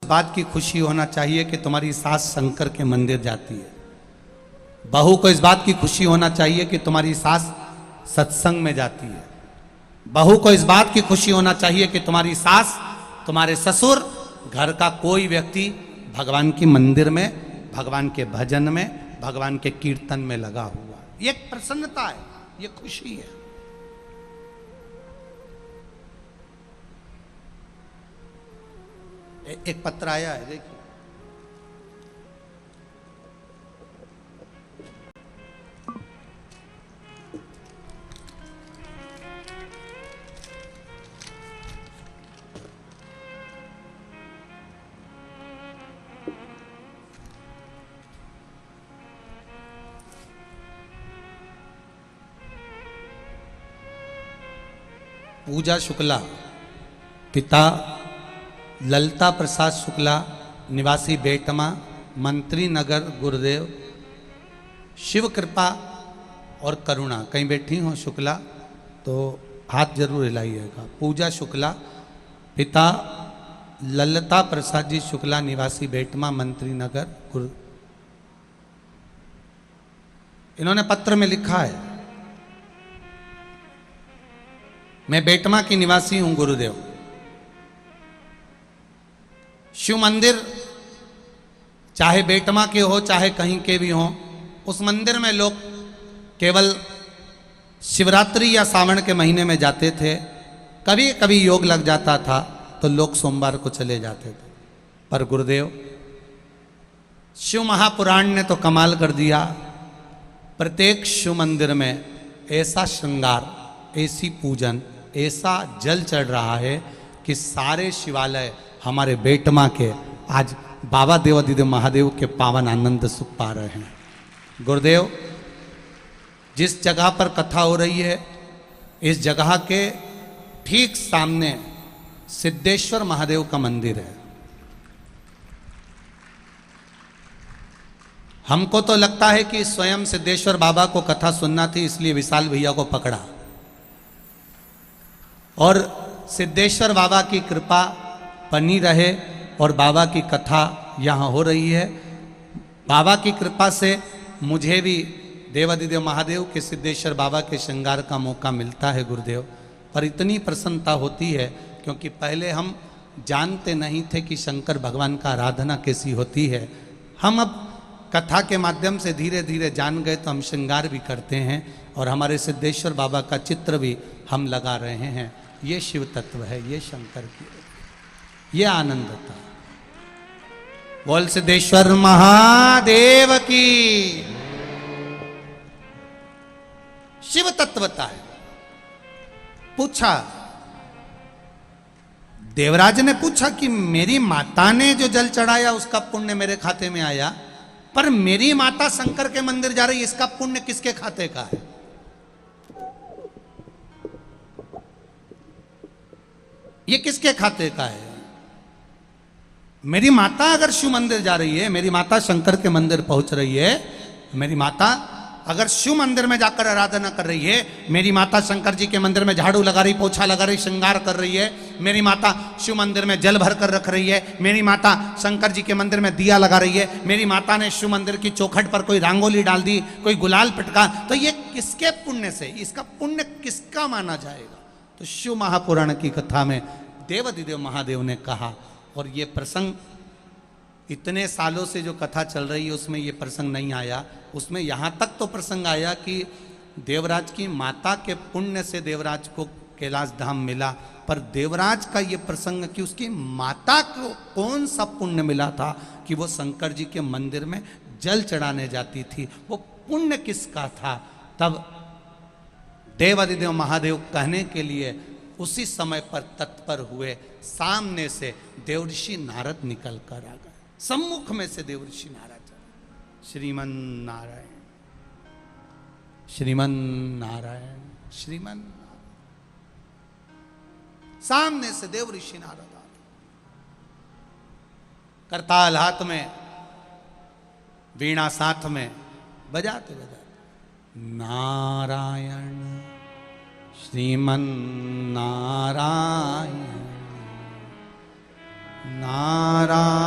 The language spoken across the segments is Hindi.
बात की खुशी होना चाहिए कि तुम्हारी सास शंकर के मंदिर जाती है। बहू को इस बात की खुशी होना चाहिए कि तुम्हारी सास सत्संग में जाती है। बहू को इस बात की खुशी होना चाहिए कि तुम्हारी सास, तुम्हारे ससुर, घर का कोई व्यक्ति भगवान की मंदिर में, भगवान के भजन में, भगवान के कीर्तन में लगा हुआ। ये एक प्रसन्नता है, ये खुशी है। एक पत्र आया है, देखिए। पूजा शुक्ला, पिता ललता प्रसाद शुक्ला, निवासी बेटमा, मंत्री नगर, गुरुदेव। शिव कृपा और करुणा। कहीं बैठी हो शुक्ला तो हाथ जरूर हिलाइएगा। पूजा शुक्ला, पिता ललता प्रसाद जी शुक्ला, निवासी बेटमा, मंत्री नगर, गुरु। इन्होंने पत्र में लिखा है, मैं बेटमा की निवासी हूं गुरुदेव। शिव मंदिर चाहे बेटमा के हो चाहे कहीं के भी हो, उस मंदिर में लोग केवल शिवरात्रि या सावन के महीने में जाते थे। कभी कभी योग लग जाता था तो लोग सोमवार को चले जाते थे। पर गुरुदेव, शिव महापुराण ने तो कमाल कर दिया। प्रत्येक शिव मंदिर में ऐसा श्रृंगार, ऐसी पूजन, ऐसा जल चढ़ रहा है कि सारे शिवालय हमारे बेटमा के आज बाबा देवादिदेव महादेव के पावन आनंद सुख पा रहे हैं। गुरुदेव, जिस जगह पर कथा हो रही है, इस जगह के ठीक सामने सिद्धेश्वर महादेव का मंदिर है। हमको तो लगता है कि स्वयं सिद्धेश्वर बाबा को कथा सुनना थी, इसलिए विशाल भैया को पकड़ा। और सिद्धेश्वर बाबा की कृपा बनी रहे और बाबा की कथा यहाँ हो रही है। बाबा की कृपा से मुझे भी देवादिदेव महादेव के सिद्धेश्वर बाबा के श्रृंगार का मौका मिलता है गुरुदेव। पर इतनी प्रसन्नता होती है क्योंकि पहले हम जानते नहीं थे कि शंकर भगवान का आराधना कैसी होती है। हम अब कथा के माध्यम से धीरे धीरे जान गए तो हम श्रृंगार भी करते हैं और हमारे सिद्धेश्वर बाबा का चित्र भी हम लगा रहे हैं। ये शिव तत्व है, ये शंकर की, ये आनंद था। बोल सिद्धेश्वर महादेव की। शिव तत्वता है। पूछा, देवराज ने पूछा कि मेरी माता ने जो जल चढ़ाया उसका पुण्य मेरे खाते में आया, पर मेरी माता शंकर के मंदिर जा रही, इसका पुण्य किसके खाते का है? ये किसके खाते का है? मेरी माता अगर शिव मंदिर जा रही है, मेरी माता शंकर के मंदिर पहुंच रही है, मेरी माता अगर शिव मंदिर में जाकर आराधना कर रही है, मेरी माता शंकर जी के मंदिर में झाड़ू लगा रही, पोछा लगा रही, श्रृंगार कर रही है, मेरी माता शिव मंदिर में जल भर कर रख रही है, मेरी माता शंकर जी के मंदिर में दिया लगा रही है, मेरी माता ने शिव मंदिर की चौखट पर कोई रंगोली डाल दी, कोई गुलाल पिटका, तो ये किसके पुण्य से, इसका पुण्य किसका माना जाएगा? तो शिव महापुराण की कथा में देवादिदेव महादेव ने कहा। और ये प्रसंग इतने सालों से जो कथा चल रही है उसमें ये प्रसंग नहीं आया। उसमें यहाँ तक तो प्रसंग आया कि देवराज की माता के पुण्य से देवराज को कैलाश धाम मिला, पर देवराज का ये प्रसंग कि उसकी माता को कौन सा पुण्य मिला था कि वो शंकर जी के मंदिर में जल चढ़ाने जाती थी, वो पुण्य किसका था? तब देवादिदेव महादेव कहने के लिए उसी समय पर तत्पर हुए। सामने से देवऋषि नारद निकल कर आ गए, सम्मुख में से देवऋषि नारद। श्रीमन नारायण, श्रीमन नारायण, श्रीमन नारायण। सामने से देवऋषि नारद आ गए, करताल हाथ में, वीणा साथ में, बजाते बजाते नारायण श्रीमन नारायण नारायण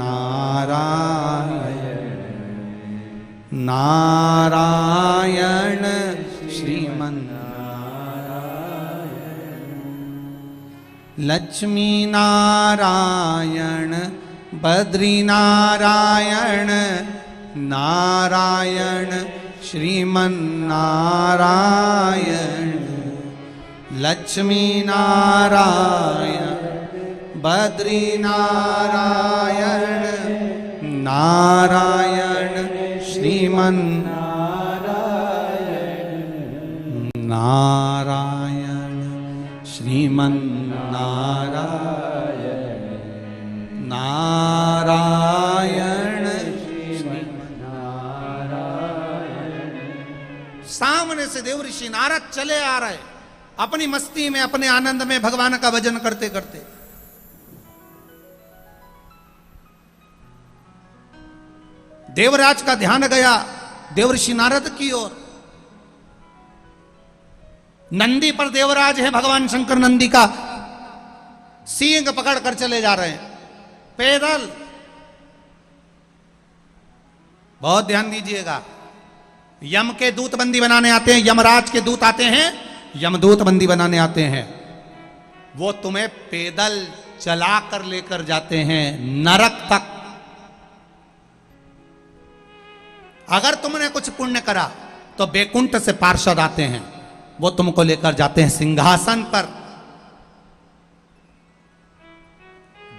नारायण नारायण श्रीमन्नारायण लक्ष्मी नारायण बद्री नारायण नारायण श्रीमन्नारायण लक्ष्मी नारायण बद्री नारायण नारायण श्रीमन्नारायण नारायण श्रीमन्नारायण नारायण श्रीमन्नारायण। सामने से देव ऋषि नारद चले आ रहे, अपनी मस्ती में अपने आनंद में भगवान का भजन करते करते। देवराज का ध्यान गया देवऋषि नारद की ओर। नंदी पर देवराज है भगवान शंकर, नंदी का सींग पकड़ कर चले जा रहे हैं पैदल। बहुत ध्यान दीजिएगा, यम के दूत बंदी बनाने आते हैं, यमराज के दूत आते हैं, यमदूत बंदी बनाने आते हैं। वो तुम्हें पैदल चला कर लेकर जाते हैं नरक तक। अगर तुमने कुछ पुण्य करा तो बैकुंठ से पार्षद आते हैं, वो तुमको लेकर जाते हैं सिंहासन पर।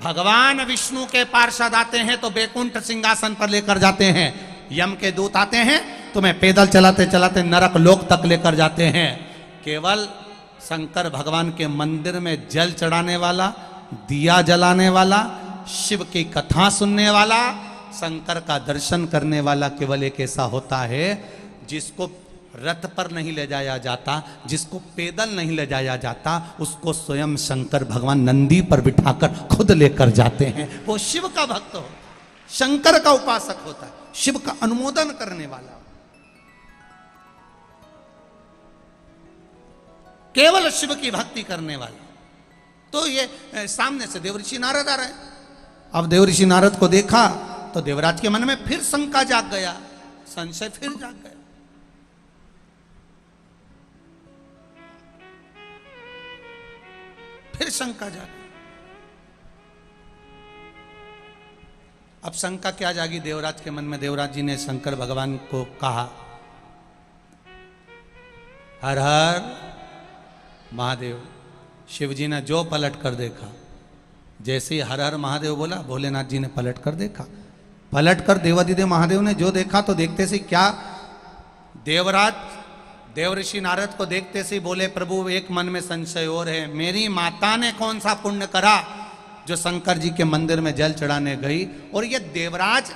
भगवान विष्णु के पार्षद आते हैं तो बैकुंठ सिंहासन पर लेकर जाते हैं। यम के दूत आते हैं, तुम्हें पैदल चलाते चलाते नरक लोक तक लेकर जाते हैं। केवल शंकर भगवान के मंदिर में जल चढ़ाने वाला, दिया जलाने वाला, शिव की कथा सुनने वाला, शंकर का दर्शन करने वाला केवल एक ऐसा होता है जिसको रथ पर नहीं ले जाया जाता, जिसको पैदल नहीं ले जाया जाता, उसको स्वयं शंकर भगवान नंदी पर बिठाकर खुद लेकर जाते हैं। वो शिव का भक्त हो, शंकर का उपासक होता है, शिव का अनुमोदन करने वाला, केवल शिव की भक्ति करने वाला। तो ये सामने से देवऋषि नारद आ रहे हैं। अब देवऋषि नारद को देखा तो देवराज के मन में फिर शंका जाग गया, संशय फिर जाग गया। फिर शंका जागी। अब शंका क्या जागी देवराज के मन में? देवराज जी ने शंकर भगवान को कहा, हर हर महादेव। शिव जी ने जो पलट कर देखा, जैसे ही हर हर महादेव बोला, भोलेनाथ जी ने पलट कर देखा। पलट कर देवादिदेव महादेव ने जो देखा तो देखते से क्या, देवराज देवऋषि नारद को देखते से बोले, प्रभु एक मन में संशय और है, मेरी माता ने कौन सा पुण्य करा जो शंकर जी के मंदिर में जल चढ़ाने गई, और ये देवराज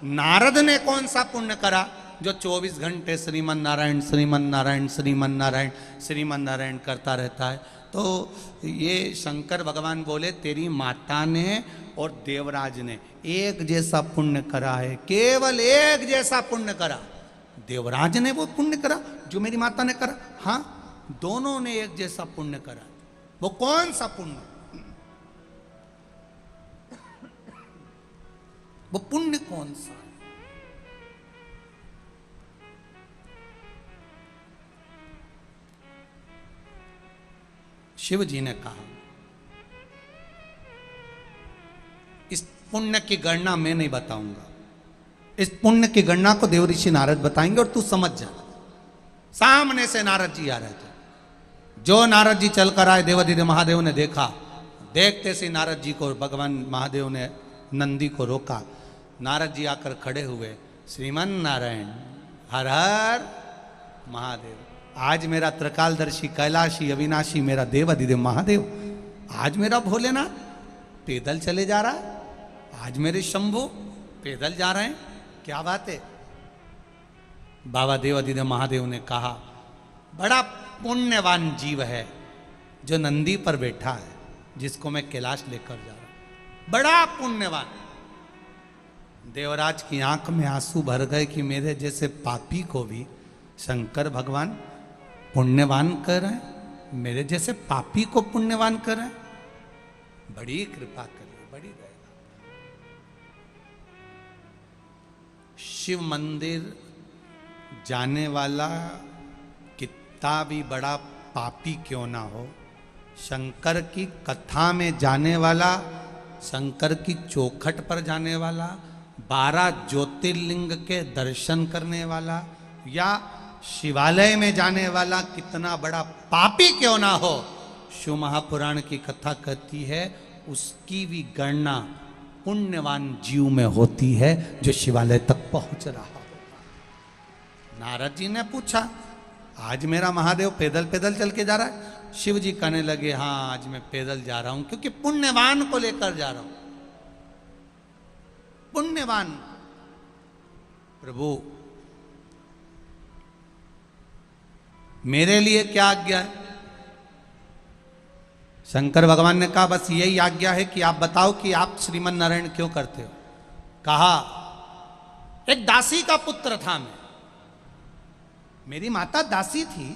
नारद ने कौन सा पुण्य करा जो 24 घंटे श्रीमन नारायण श्रीमन नारायण श्रीमन नारायण श्रीमन नारायण करता रहता है। तो ये शंकर भगवान बोले, तेरी माता ने और देवराज ने एक जैसा पुण्य करा है, केवल एक जैसा पुण्य करा। देवराज ने वो पुण्य करा जो मेरी माता ने करा? हाँ, दोनों ने एक जैसा पुण्य करा। वो कौन सा पुण्य? वो पुण्य कौन सा? शिव जी ने कहा, इस पुण्य की गणना मैं नहीं बताऊंगा, इस पुण्य की गणना को देवऋषि नारद बताएंगे और तू समझ जा। सामने से नारद जी आ रहे थे। जो नारद जी चलकर आए, देवादिदेव महादेव ने देखा। देखते से नारद जी को भगवान महादेव ने नंदी को रोका। नारद जी आकर खड़े हुए, श्रीमन नारायण हर हर महादेव। आज मेरा त्रिकालदर्शी कैलाशी अविनाशी मेरा देवादिदेव महादेव, आज मेरा भोलेनाथ पैदल चले जा रहा है, आज मेरे शंभु पैदल जा रहे हैं, क्या बात है। बाबा देवादिदेव महादेव ने कहा, बड़ा पुण्यवान जीव है जो नंदी पर बैठा है, जिसको मैं कैलाश लेकर जा रहा हूं, बड़ा पुण्यवान। देवराज की आंख में आंसू भर गए कि मेरे जैसे पापी को भी शंकर भगवान पुण्यवान कर रहे हैं, मेरे जैसे पापी को पुण्यवान कर रहे हैं। बड़ी कृपा करिए, बड़ी दया। शिव मंदिर जाने वाला कितना भी बड़ा पापी क्यों ना हो, शंकर की कथा में जाने वाला, शंकर की चौखट पर जाने वाला, 12 ज्योतिर्लिंग के दर्शन करने वाला या शिवालय में जाने वाला कितना बड़ा पापी क्यों ना हो, शिव महापुराण की कथा कहती है उसकी भी गणना पुण्यवान जीव में होती है जो शिवालय तक पहुंच रहा हो। नारद जी ने पूछा, आज मेरा महादेव पैदल पैदल चल के जा रहा है? शिव जी कहने लगे, हाँ आज मैं पैदल जा रहा हूं क्योंकि पुण्यवान को लेकर जा रहा हूं। पुण्यवान प्रभु मेरे लिए क्या आज्ञा है? शंकर भगवान ने कहा बस यही आज्ञा है कि आप बताओ कि आप श्रीमन नारायण क्यों करते हो। कहा, एक दासी का पुत्र था मैं, मेरी माता दासी थी,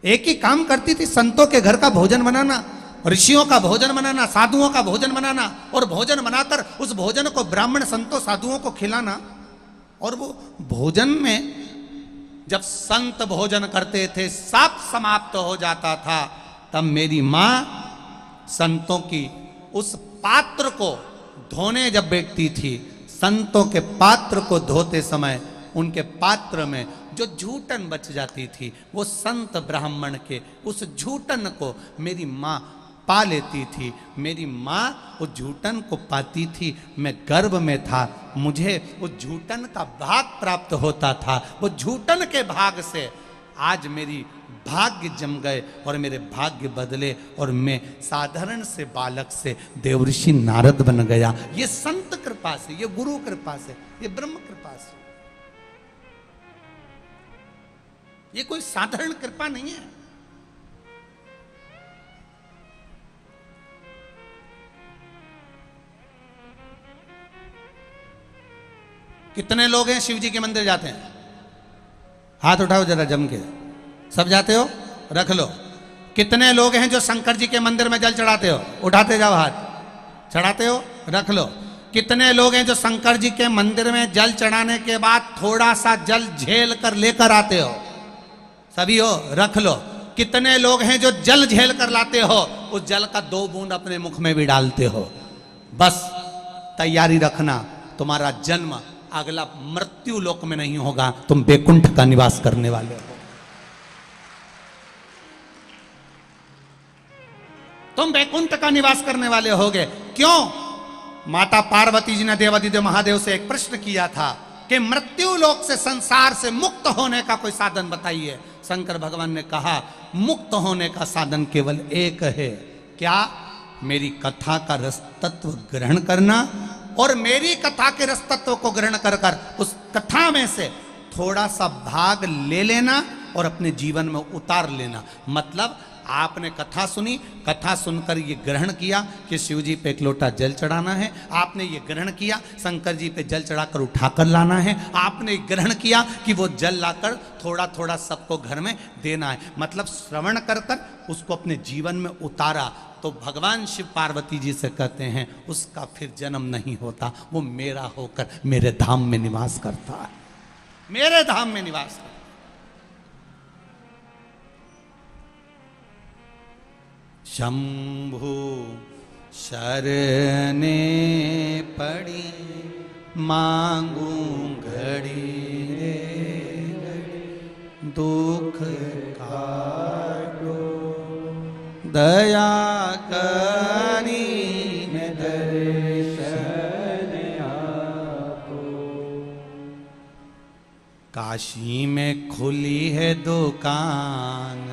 एक ही काम करती थी, संतों के घर का भोजन बनाना, ऋषियों का भोजन बनाना, साधुओं का भोजन बनाना, और भोजन बनाकर उस भोजन को ब्राह्मण संतों साधुओं को खिलाना। और वो भोजन में जब संत भोजन करते थे सब समाप्त हो जाता था, तब मेरी मां संतों की उस पात्र को धोने जब बैठती थी, संतों के पात्र को धोते समय उनके पात्र में जो झूठन बच जाती थी, वो संत ब्राह्मण के उस झूठन को मेरी माँ पा लेती थी। मेरी माँ उस झूठन को पाती थी, मैं गर्भ में था, मुझे उस झूठन का भाग प्राप्त होता था। वो झूठन के भाग से आज मेरी भाग्य जम गए और मेरे भाग्य बदले और मैं साधारण से बालक से देवऋषि नारद बन गया। ये संत कृपा से, ये गुरु कृपा से, ये ब्रह्म कृपा से, ये कोई साधारण कृपा नहीं है। कितने लोग हैं शिव जी के मंदिर जाते हैं? हाथ उठाओ जरा जम के। सब जाते हो? रख लो। कितने लोग हैं जो शंकर जी के मंदिर में जल चढ़ाते हो? उठाते जाओ हाथ। चढ़ाते हो? रख लो। कितने लोग हैं जो शंकर जी के मंदिर में जल चढ़ाने के बाद थोड़ा सा जल झेल कर लेकर आते हो? सभी हो? रख लो। कितने लोग हैं जो जल झेल कर लाते हो, उस जल का 2 बूंद अपने मुख में भी डालते हो? बस तैयारी रखना, तुम्हारा जन्म अगला मृत्यु लोक में नहीं होगा, तुम बैकुंठ का निवास करने वाले हो। तुम बैकुंठ का निवास करने वाले होगे। क्यों? माता पार्वती जी ने देवादिदेव महादेव से एक प्रश्न किया था कि मृत्यु लोक से, संसार से मुक्त होने का कोई साधन बताइए। शंकर भगवान ने कहा, मुक्त होने का साधन केवल एक है। क्या? मेरी कथा का रस तत्व ग्रहण करना और मेरी कथा के रस तत्व को ग्रहण कर कर उस कथा में से थोड़ा सा भाग ले लेना और अपने जीवन में उतार लेना। मतलब आपने कथा सुनी, कथा सुनकर ये ग्रहण किया कि शिव जी पे एक लोटा जल चढ़ाना है, आपने ये ग्रहण किया शंकर जी पे जल चढ़ाकर उठाकर लाना है, आपने ग्रहण किया कि वो जल लाकर थोड़ा थोड़ा सबको घर में देना है। मतलब श्रवण कर कर उसको अपने जीवन में उतारा। तो भगवान शिव पार्वती जी से कहते हैं उसका फिर जन्म नहीं होता, वो मेरा होकर मेरे धाम में निवास करता है, मेरे धाम में निवास करता है। शंभु शरणे पड़ी मांगू घड़ी रे दुख काटो दया करी दर्शन आपो। काशी में खुली है दुकान